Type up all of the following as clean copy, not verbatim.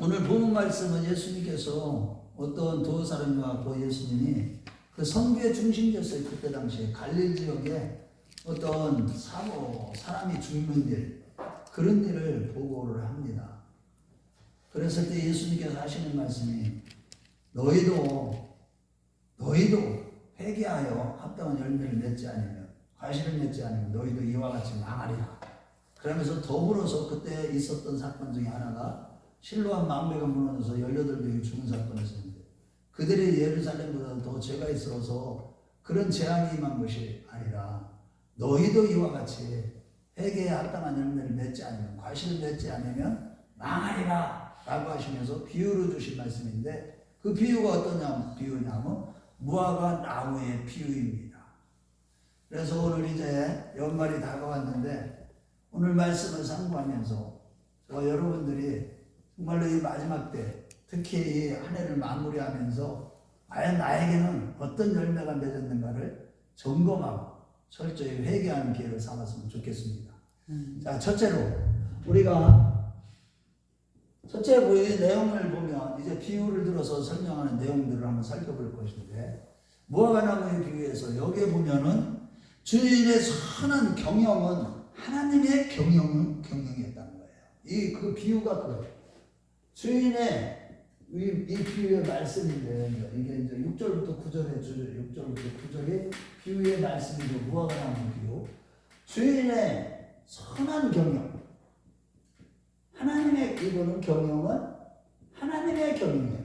오늘 본문 말씀은 예수님께서 어떤 두 사람이 왔고 예수님이 그 선교의 중심지였어요. 그때 당시에 갈릴리 지역에 어떤 사람이 죽는 일, 그런 일을 보고를 합니다. 그랬을 때 예수님께서 하시는 말씀이 너희도 회개하여 합당한 열매를 맺지 않으면, 과실을 맺지 않으면 너희도 이와 같이 망하리라. 그러면서 더불어서 그때 있었던 사건 중에 하나가 실로암 망대가 무너져서 18명이 죽은 사건이 있었는데, 그들이 예루살렘보다 더 죄가 있어서 그런 재앙이 임한 것이 아니라 너희도 이와 같이 회개에 합당한 열매를 맺지 않으면, 과실을 맺지 않으면 망하리라 라고 하시면서 비유를 주신 말씀인데, 그 비유가 어떤 비유냐면 무화과 나무의 비유입니다. 그래서 오늘 이제 연말이 다가왔는데 오늘 말씀을 상고하면서 저와 여러분들이 정말로 이 마지막 때, 특히 이 한 해를 마무리하면서 과연 나에게는 어떤 열매가 맺었는가를 점검하고 철저히 회개하는 기회를 삼았으면 좋겠습니다. 자, 첫째로 우리가 첫째 부의 내용을 보면 이제 비유를 들어서 설명하는 내용들을 한번 살펴볼 것인데, 무화과 나무의 비유에서 여기에 보면은 주인의 선한 경영은 하나님의 경영이었다는 거예요. 그 비유가 그거예요. 주인의 이 비유의 말씀인데, 이게 이제 6절부터 9절이 비유의 말씀이고, 무화과 나무 비유. 주인의 선한 경영. 하나님의 이거는 경영은 하나님의 경영이에요.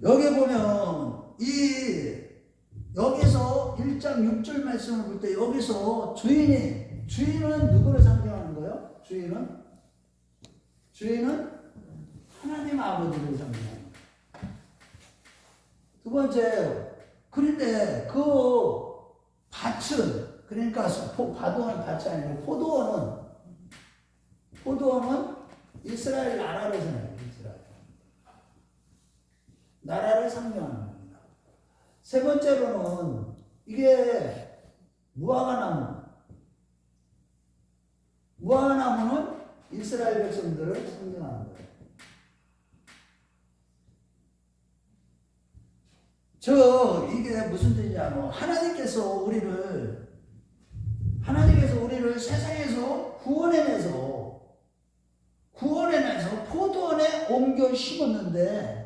여기 보면 여기서 1장 6절 말씀을 볼 때 여기서 주인은 누구를 상징하는 거예요? 주인은 하나님 아버지를 상징하는 거예요. 두 번째, 그런데 그 밭은, 그러니까 밭은 밭이 아니고 포도원은 이스라엘 나라를 상징해요. 나라를 상징하는 겁니다. 세 번째로는 이게 무화과나무는 이스라엘 백성들을 상징하는 거예요. 이게 무슨 뜻이냐면 하나님께서 우리를 세상에서 구원해내서 포도원에 옮겨 심었는데,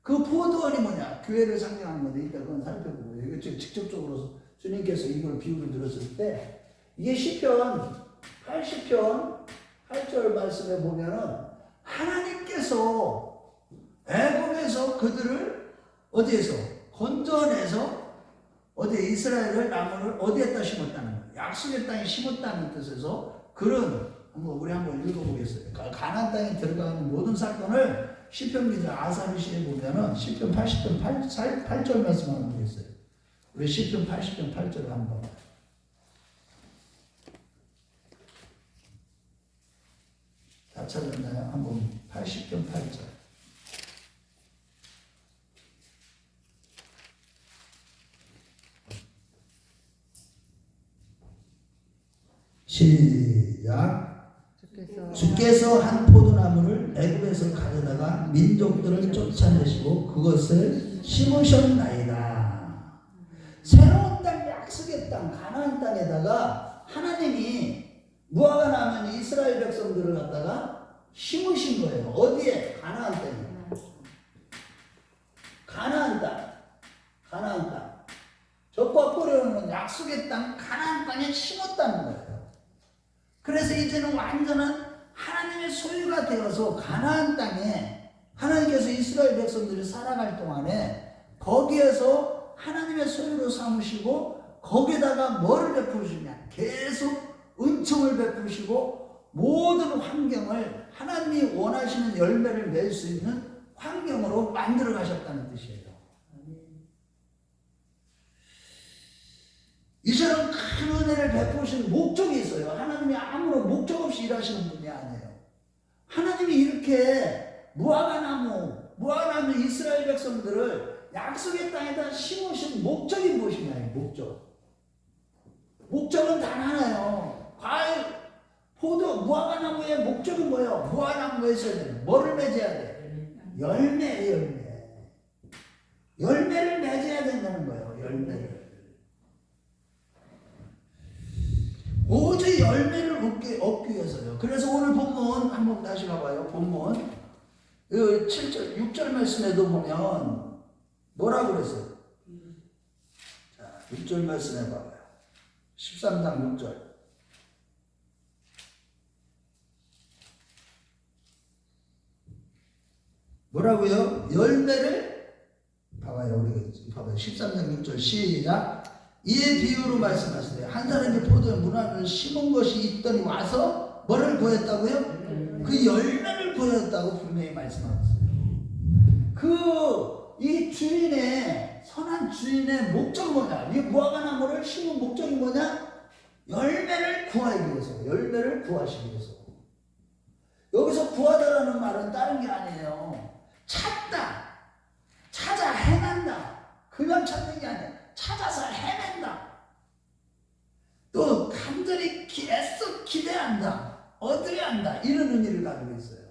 그 포도원이 뭐냐? 교회를 상징하는 건데, 이따 그건 살펴보고, 이거 직접적으로 주님께서 이걸 비유를 들었을 때, 이게 시편 80편 8절 말씀에 보면은 하나님께서 애굽에서 그들을 어디에서 건져내서 이스라엘을 나무를 어디에다 심었다는 거예요. 약속의 땅에 심었다는 뜻에서 우리 한번 읽어보겠어요. 가나안 땅에 들어가는 모든 사건을 시편 기자 아사리시에 보면은 시편 80편 8절 말씀 한번 보겠어요. 우리 시편 80편 8절을 한번 봐요. 다 찾았나요? 한번 80편 8절. 시작. 주께서 한 포도나무를 애굽에서 가져다가 민족들을 쫓아내시고 그것을 심으셨나이다. 새로운 땅, 약속의 땅, 가나안 땅에다가 하나님이 무화과 나무 이스라엘 백성들을 갖다가 심으신 거예요. 어디에? 가나안 땅에. 가나안 땅. 적과 포로는 약속의 땅, 가나안 땅에 심었다는 거예요. 그래서 이제는 완전한 하나님의 소유가 되어서 가나안 땅에 하나님께서 이스라엘 백성들이 살아갈 동안에 거기에서 하나님의 소유로 삼으시고, 거기에다가 뭐를 베푸시냐? 계속 은총을 베푸시고 모든 환경을 하나님이 원하시는 열매를 낼 수 있는 환경으로 만들어 가셨다는 뜻이에요. 이처럼 큰 은혜를 베푸신 목적이 있어요. 하나님이 아무런 목적 없이 일하시는 분이 아니에요. 하나님이 이렇게 무화과나무 이스라엘 백성들을 약속의 땅에다 심으신 목적이 무엇이냐? 목적은 단 하나예요. 과일, 포도, 목적은 뭐예요? 무화과나무에 있어야 돼. 뭐를 맺어야 돼? 열매. 열매를 맺어야 된다는 거예요. 열매를. 오직 열매를 얻기 위해서요. 그래서 오늘 본문 한번 다시 가봐요. 본문 7절, 6절 말씀에도 보면 뭐라고 그랬어요? 자, 6절 말씀에 봐봐요. 13장 6절. 뭐라고요? 열매를 봐봐요. 우리 봐봐요. 13장 6절 시작. 이에 비유로 말씀하시되 한 사람이 포도에 물 안을 심은 것이 있더니 와서 뭐를 구했다고요? 그 열매를 구했다고 분명히 말씀하셨어요. 이 주인의 선한 주인의 목적은 뭐냐? 이 무화과나무를 심은 목적이 뭐냐? 열매를 구하기 위해서. 열매를 구하시기 위해서. 여기서 구하다라는 말은 다른 게 아니에요. 찾다, 찾아 행한다. 그냥 찾는 게 아니야. 찾아서 헤맨다. 또 간절히 애써 기대한다. 얻으려 한다. 이런 의미를 가지고 있어요.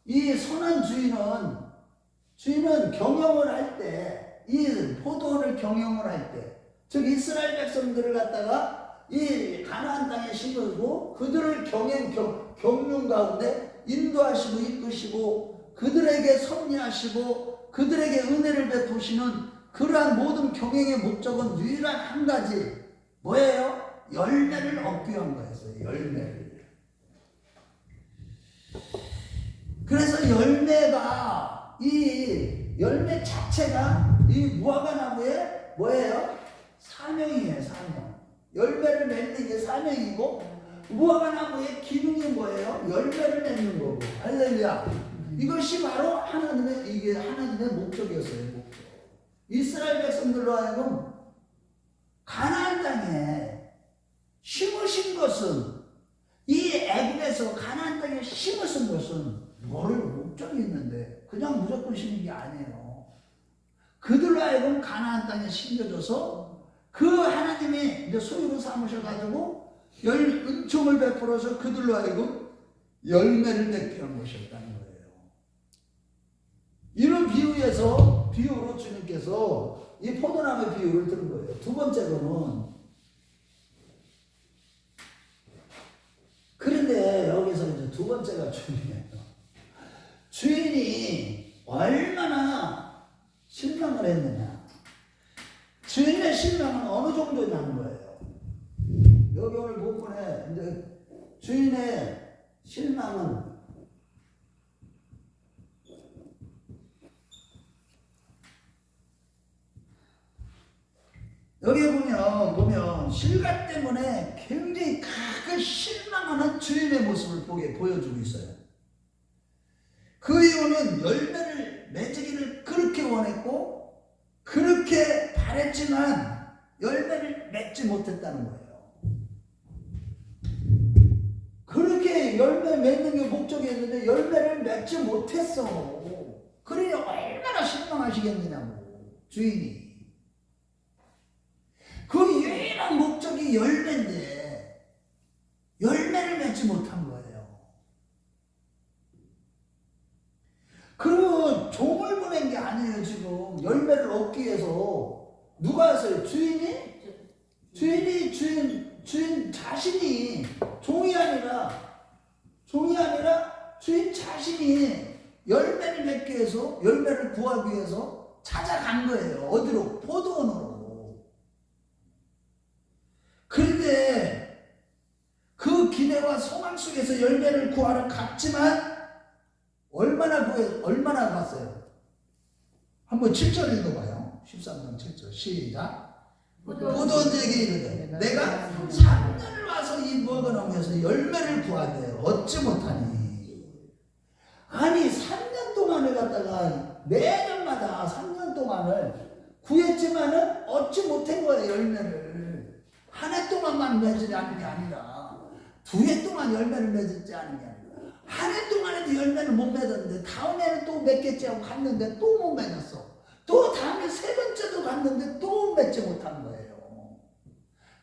이 선한 주인은 경영을 할 때, 이 포도원을 경영을 할 때, 즉 이스라엘 백성들을 갖다가 이 가나안 땅에 심으고 그들을 경륜 가운데 인도하시고 이끄시고 그들에게 섭리하시고 그들에게 은혜를 베푸시는 그러한 모든 경영의 목적은 유일한 한 가지 뭐예요? 열매를 얻기 위한 거였어요. 열매를. 그래서 이 열매 자체가 이 무화과나무의 뭐예요? 사명이에요. 사명. 열매를 맺는 게 사명이고 무화과나무의 기능이 뭐예요? 열매를 맺는 거고. 할렐루야. 이것이 바로 하나님의 목적이었어요. 목적. 이스라엘 백성들로 하여금 가나안 땅에 심으신 것은 이 애굽에서 가나안 땅에 심으신 것은 뭐를 목적이 있는데 그냥 무조건 심는 게 아니에요. 그들로 하여금 가나안 땅에 심겨져서 그 하나님이 이제 소유로 삼으셔가지고 은총을 베풀어서 그들로 하여금 열매를 맺게 한 것이었다는 거예요. 이런 비유로 주님께서 이 포도나무 비유를 들은 거예요. 두 번째로는 그런데 여기서 이제 두 번째가 중요해요. 주인이 얼마나 실망을 했느냐. 주인의 실망은 어느 정도냐는 거예요. 여기 오늘 본문에 이제 주인의 실망은 여기 보면 실과 때문에 굉장히 크게 실망하는 주인의 모습을 보여주고 있어요. 그 이유는 열매를 맺기를 그렇게 원했고 그렇게 바랬지만 열매를 맺지 못했다는 거예요. 그렇게 열매 맺는 게 목적이었는데 열매를 맺지 못했어. 그러니 얼마나 실망하시겠느냐고 주인이. 그 유일한 목적이 열매인데 열매를 맺지 못한 거예요. 그리고 종을 보낸 게 아니에요. 지금 열매를 얻기 위해서 누가 했어요? 주인 자신이 종이 아니라 주인 자신이 열매를 맺기 위해서 열매를 구하기 위해서 찾아간 거예요. 어디로? 포도원으로. 그런데 그 기대와 소망 속에서 열매를 구하러 갔지만 얼마나 갔어요? 한번 7절 읽어봐요. 13장 7절 시작. 포도원에게 이르되 내가 3년을 와서 이 무화과나무에서 열매를 구하되 얻지 못하니. 아니 3년 동안을 갖다가 매년마다 3년 동안을 구했지만은 얻지 못한 거예요. 열매를. 한 해 동안만 맺지 않은 게 아니라 두 해 동안 열매를 맺지 않은 게 아니라 한 해 동안에도 열매를 못 맺었는데 다음 해는 또 맺겠지 하고 갔는데 또 못 맺었어. 또 다음에 세 번째도 갔는데 또 맺지 못한 거예요.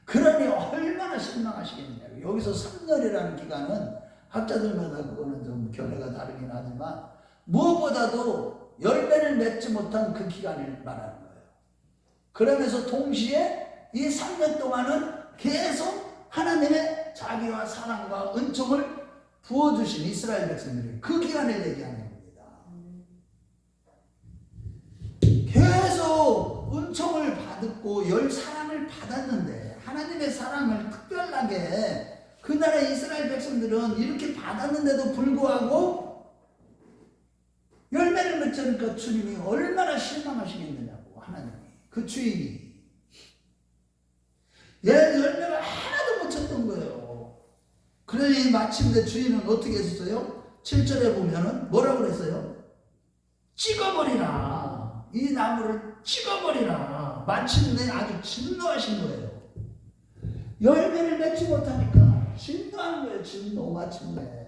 그러니 얼마나 실망하시겠냐고. 여기서 3년이라는 기간은 학자들마다 그거는 좀 견해가 다르긴 하지만 무엇보다도 열매를 맺지 못한 그 기간을 말하는 거예요. 그러면서 동시에 이 3년 동안은 계속 하나님의 자비와 사랑과 은총을 부어주신 이스라엘 백성들이 그 기간을 얘기하는 겁니다. 계속 은총을 받고 사랑을 받았는데 하나님의 사랑을 특별하게 그 나라 이스라엘 백성들은 이렇게 받았는데도 불구하고 열매를 맺지 않으니까 주님이 얼마나 실망하시겠느냐고. 하나님이, 그 주인이 열매가 하나도 못 쳤던 거예요. 그러니 마침내 주인은 어떻게 했어요? 7절에 보면은 뭐라고 그랬어요? 찍어버리라. 이 나무를 찍어버리라. 마침내 아주 진노하신 거예요. 열매를 맺지 못하니까 진노하는 거예요. 진노. 마침내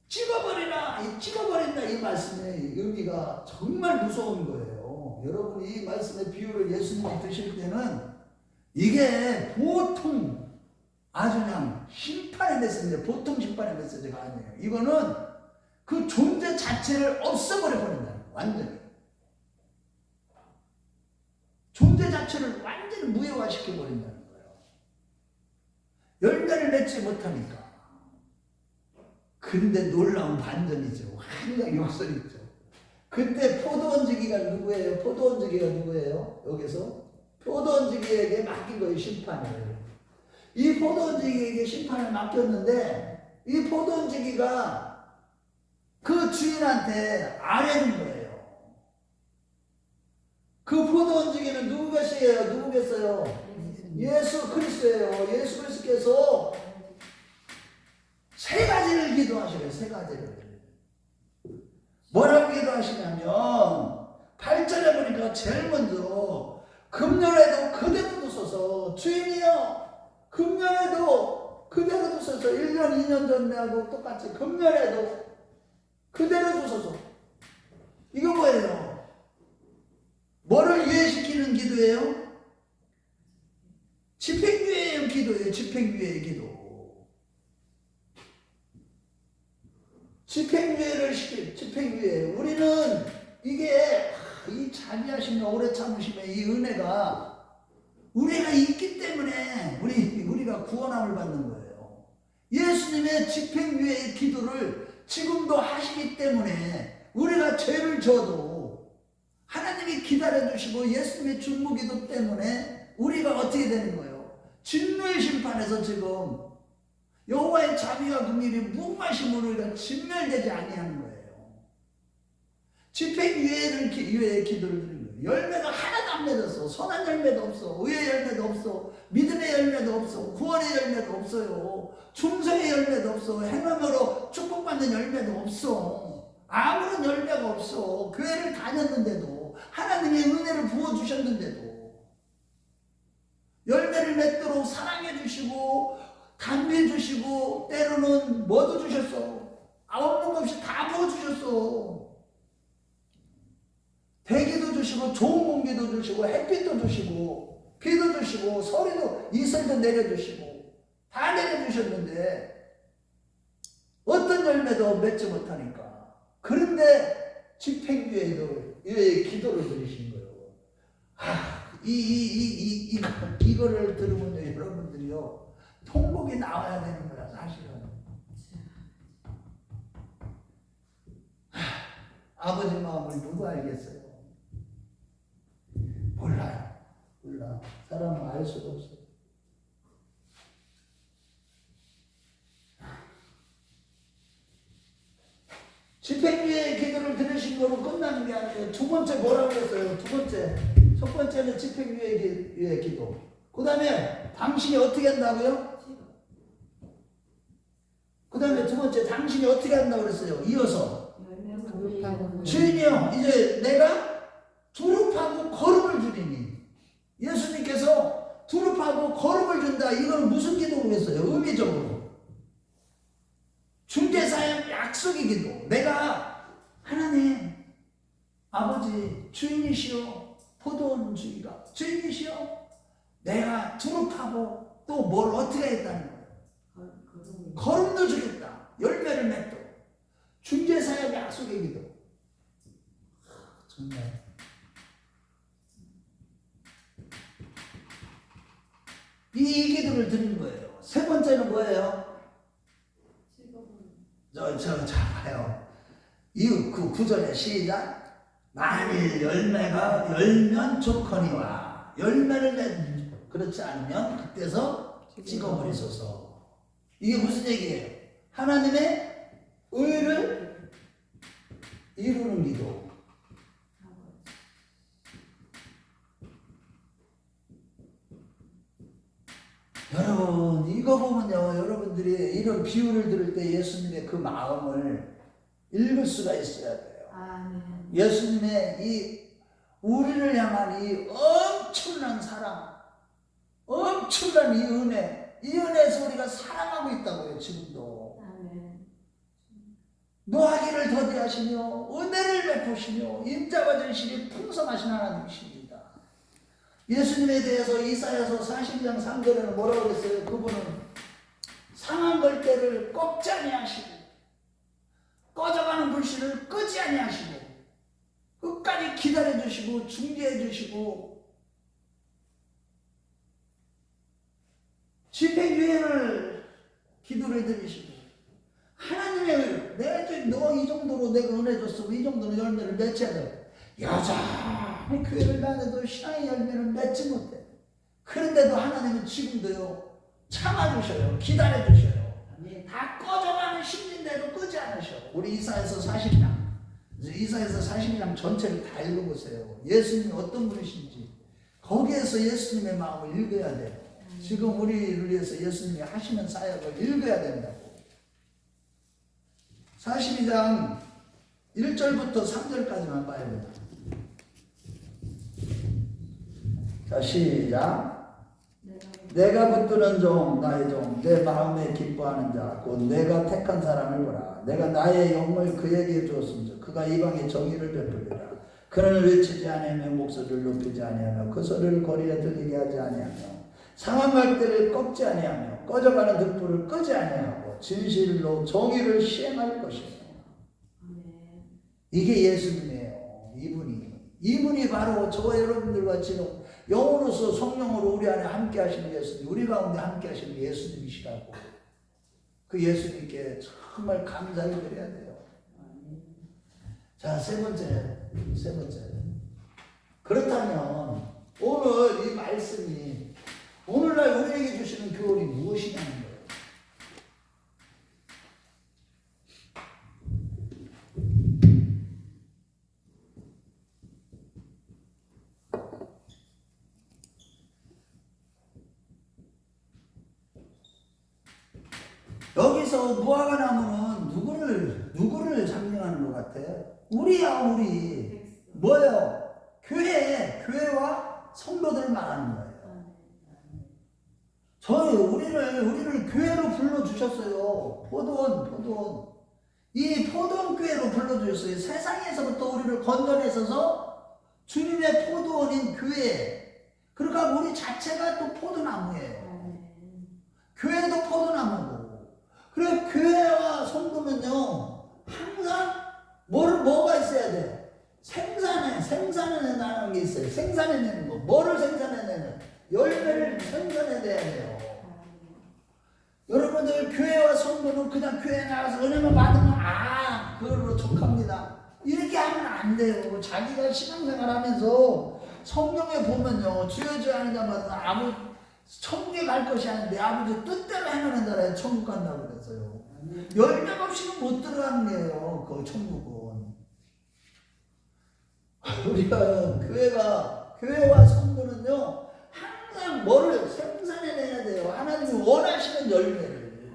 찍어버리라. 이 찍어버린다, 이 말씀의 의미가 정말 무서운 거예요. 여러분이 이 말씀의 비유를 예수님이 드실 때는 이게 보통 아주 그냥 심판의 메시지인데 보통 심판의 메시지가 아니에요. 이거는 그 존재 자체를 없애버려 버린다는 거예요. 완전히 존재 자체를 완전히 무효화시켜 버린다는 거예요. 열매를 맺지 못하니까. 근데 놀라운 반전이죠. 항상 욕설이 있죠. 그때 포도원지기가 누구예요? 포도원지기가 누구예요? 여기서 포도원지기에게 맡긴 거예요. 심판을. 이 포도원지기에게 심판을 맡겼는데 이 포도원지기가 그 주인한테 아뢰는 거예요. 그 포도원지기는 누구겠어요? 누구겠어요? 예수 그리스도예요. 예수 그리스도께서 세 가지를 기도하시래요. 세 가지를. 뭐라고 기도하시냐면 8절에 보니까 제일 먼저 금년에도 그대로 두소서. 주인이여, 금년에도 그대로 두소서. 1년 2년 전하고 똑같이 금년에도 그대로 두소서. 이거 뭐예요? 뭐를 유예시키는 기도예요? 집행유예의 기도예요. 집행유예의 기도. 집행유예를 시키, 집행유예. 우리는 이게 이 자비하심과 오래 참으심의 이 은혜가 우리가 있기 때문에 우리가 구원함을 받는 거예요. 예수님의 집행유예의 기도를 지금도 하시기 때문에 우리가 죄를 져도 하나님이 기다려주시고 예수님의 중보기도 때문에 우리가 어떻게 되는 거예요? 진노의 심판에서 지금 여호와의 자비와 긍휼이 무마심으로 우리가 진멸되지 아니하는 거예요. 집행유예의 기도를 드리는 거예요. 열매가 하나도 안 맺었어. 선한 열매도 없어. 의의 열매도 없어. 믿음의 열매도 없어. 구원의 열매도 없어요. 충성의 열매도 없어. 행함으로 축복받는 열매도 없어. 아무런 열매가 없어. 교회를 다녔는데도 하나님의 은혜를 부어주셨는데도 열매를 맺도록 사랑해 주시고 담배 주시고 때로는 뭐도 주셨어. 없는 것 없이 다 부어주셨어. 대기도 주시고 좋은 공기도 주시고 햇빛도 주시고 비도 주시고 서리도 이슬도 내려주시고 다 내려주셨는데 어떤 열매도 맺지 못하니까. 그런데 집행유예의 기도를 드리신 거예요. 이거를 들으면 여러분들이요 통곡이 나와야 되는 거야 사실은. 아버지 마음을 누가 알겠어요? 몰라요. 몰라. 사람은 알 수도 없어요. 집행유예의 기도를 들으신 거로 끝나는 게 아니에요. 두 번째 뭐라고 했어요? 두 번째. 첫 번째는 집행유예의 기도. 그 다음에 당신이 어떻게 한다고요? 그 다음에 두 번째 당신이 어떻게 한다고 그랬어요? 이어서 주인이요 이제 내가 두릅하고 거름을 주리니. 예수님께서 두릅하고 거름을 준다. 이건 무슨 기도를 했어요? 의미적으로 중개사의 약속의 기도. 내가 하나님 아버지 주인이시여, 포도원 주인이시여, 내가 두릅하고 또 뭘 어떻게 했다는 거예요. 거름도 주겠다. 열매를 맺도. 중재사역의 약속의 기도. 정말 이 기도를 드리는 거예요. 세 번째는 뭐예요? 봐요. 그 구절의 시작. 만일 열매가 열면 좋거니와 열매를 맺 그렇지 않으면 그때서 찍어버리소서. 이게 무슨 얘기예요? 하나님의 의를 이루는 기도. 여러분 이거 보면요, 여러분들이 이런 비유를 들을 때 예수님의 그 마음을 읽을 수가 있어야 돼요. 예수님의 이 우리를 향한 이 엄청난 사랑, 엄청난 이 은혜에서 우리가 살아가고 있다고요. 지금도 노하기를 더디하시며 은혜를 베푸시며 인자와 진실이 풍성하신 하나님이십니다. 예수님에 대해서 이사야서 42장 3절에는 뭐라고 그랬어요? 그분은 상한 걸때를 꺾지 아니하시고 꺼져가는 불씨를 끄지 아니하시고 끝까지 기다려주시고 중재해주시고 집행유예를 기도를 드리시고 하나님의 의, 내가 너 이 정도로 내가 은혜 줬으면 이 정도로 열매를 맺혀야 돼. 여전히 교회를 다녀도 신앙의 열매를 맺지 못해. 그런데도 하나님은 지금도요 참아주셔요. 기다려주셔요. 다 꺼져가는 심리인데도 끄지 않으셔. 우리 이사야서 40장 전체를 다 읽어보세요. 예수님이 어떤 분이신지 거기에서 예수님의 마음을 읽어야 돼요. 지금 우리를 위해서 예수님이 하시는 사역을 읽어야 된다고. 42장 1절부터 3절까지만 봐야 된다. 자, 시작. 내가 붙드는 종, 나의 종, 내 마음에 기뻐하는 자, 곧 내가 택한 사람을 보라. 내가 나의 영을 그에게 주었음즉 그가 이방에 정의를 베풀리라. 그는 외치지 아니하며 목소리를 높이지 아니하며 그 소리를 거리에 들리게 하지 아니하며 상한 갈대를 꺾지 아니하며 꺼져가는 등불을 끄지 아니하고 진실로 정의를 시행할 것이다. 이게 예수님이에요. 이분이 바로 저와 여러분들과 지금 영으로서 성령으로 우리 안에 함께 하시는 예수님, 우리 가운데 함께 하시는 예수님이시라고. 그 예수님께 정말 감사를 드려야 돼요. 자, 세 번째. 그렇다면 오늘 이 말씀이 오늘날 우리에게 주시는 교훈이 무엇이냐는 거예요. 여기서 무화과 나무는 누구를 상징하는 것 같아요? 우리야, 우리. 뭐예요? 교회와 성도들을 말하는 거예요. 우리를 교회로 불러주셨어요. 포도원. 이 포도원 교회로 불러주셨어요. 세상에서부터 우리를 건져내셔서 주님의 포도원인 교회. 그러니까 우리 자체가 또 포도나무예요. 교회도 포도나무고. 그래, 교회와 성도는요, 항상 뭐가 있어야 돼요? 생산해내는 게 있어요. 생산해내는 거. 뭐를 생산해내는? 열매를 생산해내야 돼요. 여러분들, 교회와 성도는 그냥 교회에 나가서 은혜만 받으면, 그걸로 족합니다. 이렇게 하면 안 돼요. 자기가 신앙생활 하면서 성경에 보면요, 주여주여 하는 자마다 천국에 갈 것이 아닌데 아버지 뜻대로 행하는 자라야 천국 간다고 그랬어요. 열매가 없이는 못 들어가는 거예요. 그 천국은. 우리가 교회와 성도는요 항상 뭐를 생산해내야 돼요. 하나님이 원하시는 열매를.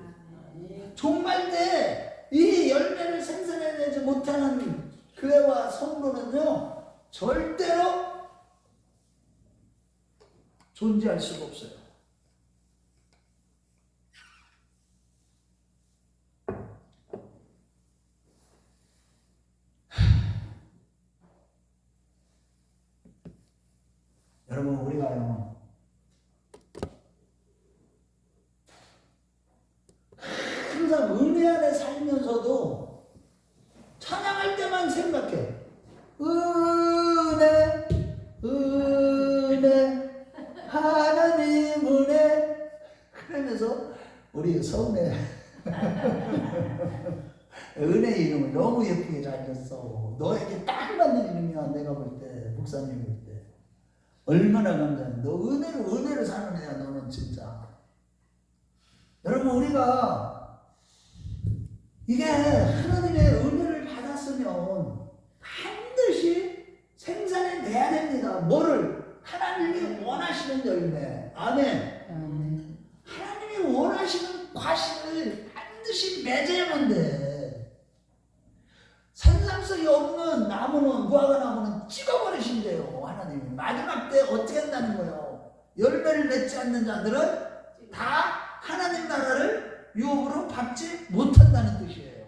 정말 이 열매를 생산해내지 못하는 교회와 성도는요 절대로 존재할 수가 없어요. 여러분, 우리가요 항상 은혜 안에 살면서도 찬양할 때만 생각해. 은혜, 은혜, 하나님 은혜. 그러면서 우리 서운해. 은혜 이름을 너무 예쁘게 잘 줬어. 너에게 딱 맞는 이름이야. 내가 볼 때, 목사님 볼 때. 얼마나 감사해. 너 은혜로 사는 애야. 너는 진짜. 여러분, 우리가 이게 하나님의 은혜를 받았으면 반드시 생산해내야 됩니다. 뭐를? 하나님이 원하시는 열매. 아멘. 하나님이 원하시는 과실을 반드시 맺어야만 돼. 생산성이 없는 나무는, 무화과 나무는 찍어버리신대요. 하나님이 마지막 때 어떻게 한다는 거예요? 열매를 맺지 않는 자들은 다 하나님 나라를 유업으로 받지 못한다는 뜻이에요.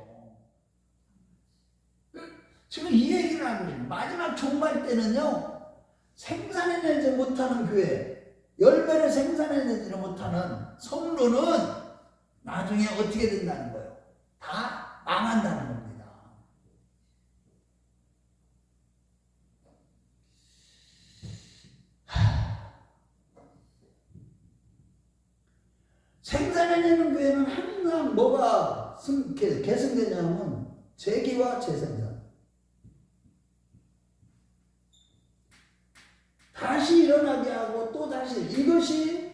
지금 이 얘기를 하고 있어요. 마지막 종말 때는요, 생산해내지 못하는 교회, 열매를 생산해내지 못하는 성도는 나중에 어떻게 된다는 거예요? 다 망한다는 겁니다. 생산해내는 교회는 항상 뭐가 계승되냐면 재기와 재생산. 다시 일어나게 하고 또 다시, 이것이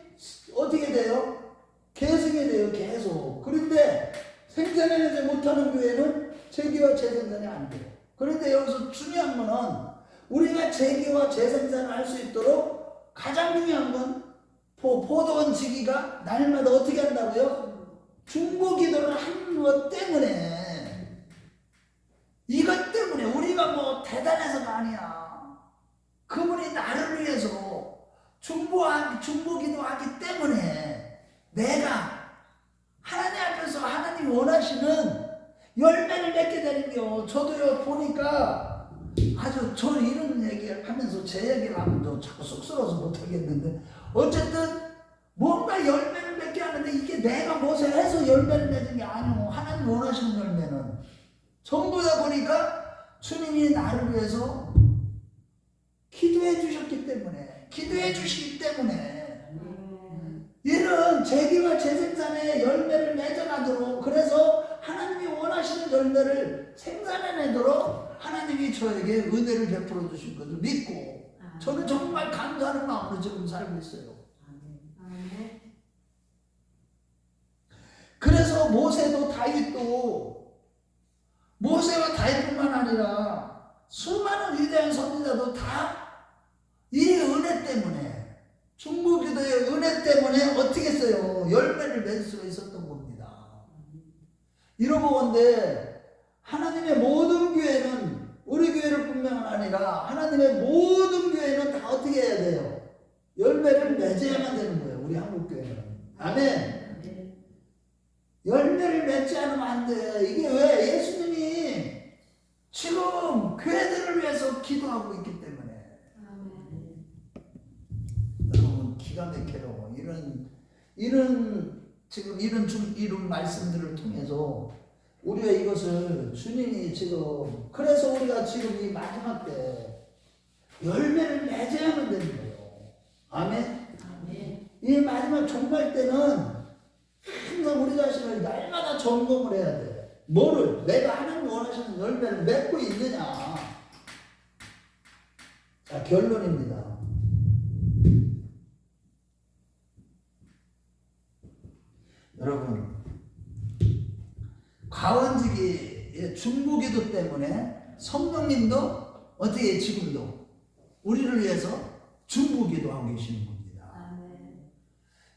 어떻게 돼요? 계승이 돼요. 계속. 그런데 생산해내지 못하는 교회는 재기와 재생산이 안 돼요. 그런데 여기서 중요한 거는 우리가 재기와 재생산을 할 수 있도록 가장 중요한 건 포도원 지기가 날마다 어떻게 한다고요? 중보기도를 하는 것 때문에, 이것 때문에 우리가 뭐 대단해서가 아니야. 그분이 나를 위해서 중보기도하기 때문에 내가 하나님 앞에서 하나님 원하시는 열매를 맺게 되는 거요. 저도요 보니까 저 이런 얘기를 하면서 제 얘기를 하면 저 자꾸 쑥스러워서 못하겠는데, 어쨌든 뭔가 열매를 맺게 하는데 이게 내가 무엇을 해서 열매를 맺는 게 아니고 하나님 원하시는 열매는 전부 다 보니까 주님이 나를 위해서 기도해 주셨기 때문에, 기도해 주시기 때문에 이런 재기와 재생산의 열매를 맺어가도록, 그래서 하나님이 원하시는 열매를 생산해내도록 하나님이 저에게 은혜를 베풀어 주신 것을 믿고 저는 정말 감사하는 마음으로 지금 살고 있어요. 그래서 모세도 다윗도, 모세와 다윗뿐만 아니라 수많은 위대한 선지자도 다 이 은혜 때문에, 중보기도의 은혜 때문에 어떻게 했어요? 열매를 맺을 수가 있었던 겁니다. 이러보건대 하나님의 모든 교회는, 우리 교회를 뿐만 아니라 하나님의 모든 교회는 다 어떻게 해야 돼요? 열매를 맺어야만 되는 거예요. 우리 한국 교회는. 아멘. 열매를 맺지 않으면 안 돼. 이게 왜? 예수님이 지금 교회들을 위해서 기도하고 있기 때문에. 여러분, 기가 막혀요. 지금 이런 말씀들을 통해서 우리가 이것을 주님이 지금, 그래서 우리가 지금 이 마지막 때 열매를 맺어야만 되는 거예요. 아멘. 이 마지막 종말 때는 항상 우리 자신을 날마다 점검을 해야 돼. 뭐를? 내가 하나님 원하시는 열매를 맺고 있느냐. 자, 결론입니다. 여러분, 과원지기의 중보기도 때문에 성령님도 어떻게 지금도 우리를 위해서 중보기도하고 계시는 겁니다.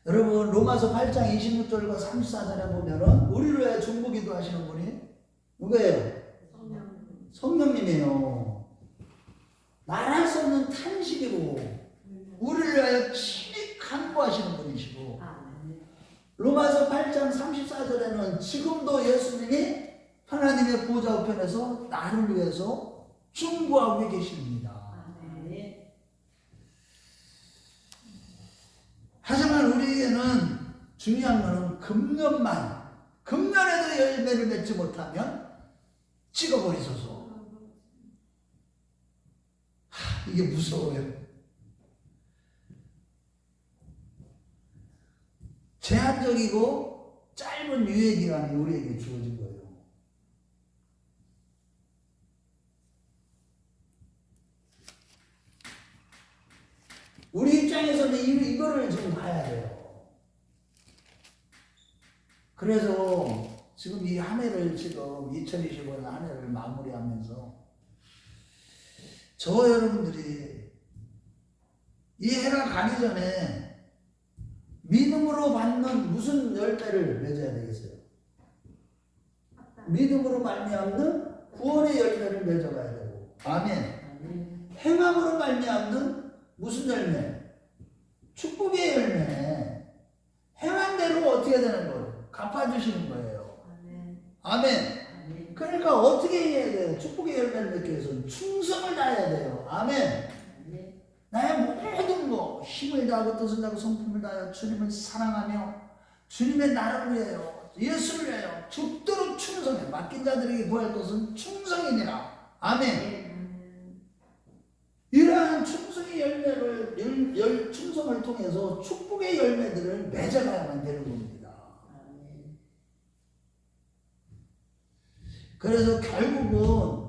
여러분, 로마서 8장 26절과 34절에 보면은 우리를 위해 중보기도 하시는 분이 누구예요? 성령님이에요. 말할 수 없는 탄식이고 우리를 위하여 친히 간구하시는 분이시고, 로마서 8장 34절에는 지금도 예수님이 하나님의 보좌 우편에서 나를 위해서 중보하고 계십니다. 하지만 우리에게는 중요한 것은 금년에도 열매를 맺지 못하면 찍어버리소서. 이게 무서워요. 제한적이고 짧은 유예 기간이 우리에게 주어진 거예요. 우리 입장에서는 이거를 지금 봐야 돼요. 그래서 지금 이 한 해를 지금 2025년 한 해를 마무리하면서 저 여러분들이 이 해가 가기 전에 믿음으로 받는 무슨 열매를 맺어야 되겠어요? 믿음으로 말미암는 구원의 열매를 맺어가야 되고, 아멘. 행함으로 말미암는 무슨 열매? 축복의 열매. 행한 대로 어떻게 되는 거예요? 갚아주시는 거예요. 아멘. 그러니까 어떻게 해야 돼요? 축복의 열매를 맺기 위해서는 충성을 다해야 돼요. 아멘. 나의 모든 거, 힘을 다하고 뜻을 다하고 성품을 다하여 주님을 사랑하며 주님의 나라를 위하여 예수를 위하여 죽도록 충성해. 맡긴 자들에게 구할 것은 충성이니라. 아멘. 이러한 충성의 열매를 충성을 통해서 축복의 열매들을 맺어가야만 되는 겁니다. 그래서 결국은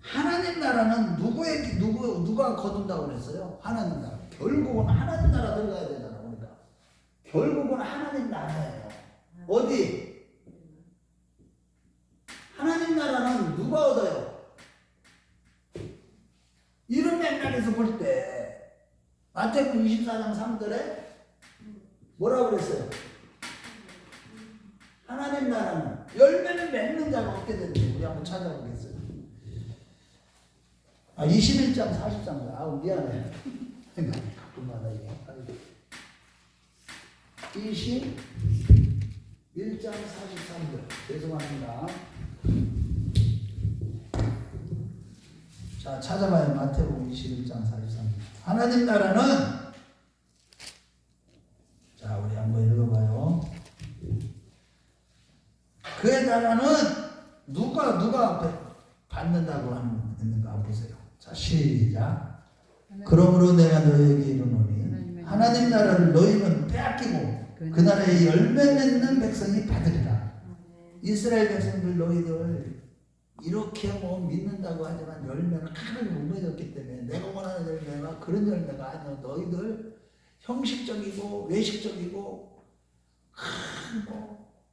하나님 나라는 누가 거둔다고 그랬어요? 하나님 나라. 결국은 하나님 나라 들어가야 되잖아, 우리가. 결국은 하나님 나라예요. 어디? 하나님 나라는 누가 얻어요? 이런 맥락에서 볼 때 마태복음 24장 3절에 뭐라고 그랬어요? 하나님 나라는 열매를 맺는 자가 얻게 되는데 우리 한번 찾아보겠어요. 21장 43절. 아우 미안해. 가끔마다 이게 21장 43절. 죄송합니다. 자, 찾아봐요. 마태복음 21장 43절. 하나님 나라는, 자, 우리 한번 읽어봐요. 그의 나라는 누가 받는다고 하는가 한번 보세요. 자, 시작. 그러므로 내가 너희에게 이르노니 하나님 나라를 너희는 빼앗기고 그 나라의 열매 맺는 백성이 받으리라. 이스라엘 백성들 너희들 이렇게 믿는다고 하지만 열매는 하나도 못 맺었기 때문에 내가 원하는 열매가 그런 열매가 아니야. 너희들 형식적이고 외식적이고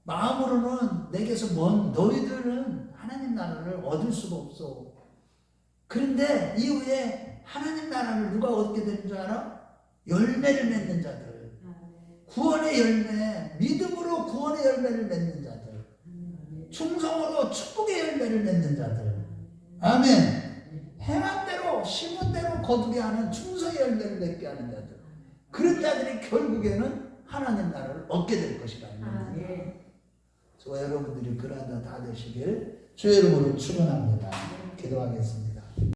마음으로는 내게서 먼 너희들은 하나님 나라를 얻을 수가 없어. 그런데 이후에 하나님 나라를 누가 얻게 되는 줄 알아? 열매를 맺는 자들. 구원의 열매, 믿음으로 구원의 열매를 맺는 자들. 충성으로 축복의 열매를 맺는 자들. 아멘. 행한 대로 심은 대로 거두게 하는 충성의 열매를 맺게 하는 자들. 그런 자들이 결국에는 하나님 나라를 얻게 될 것이다. 저 여러분들이 그러한 다 되시길 주의 이름으로 축원합니다. 기도하겠습니다.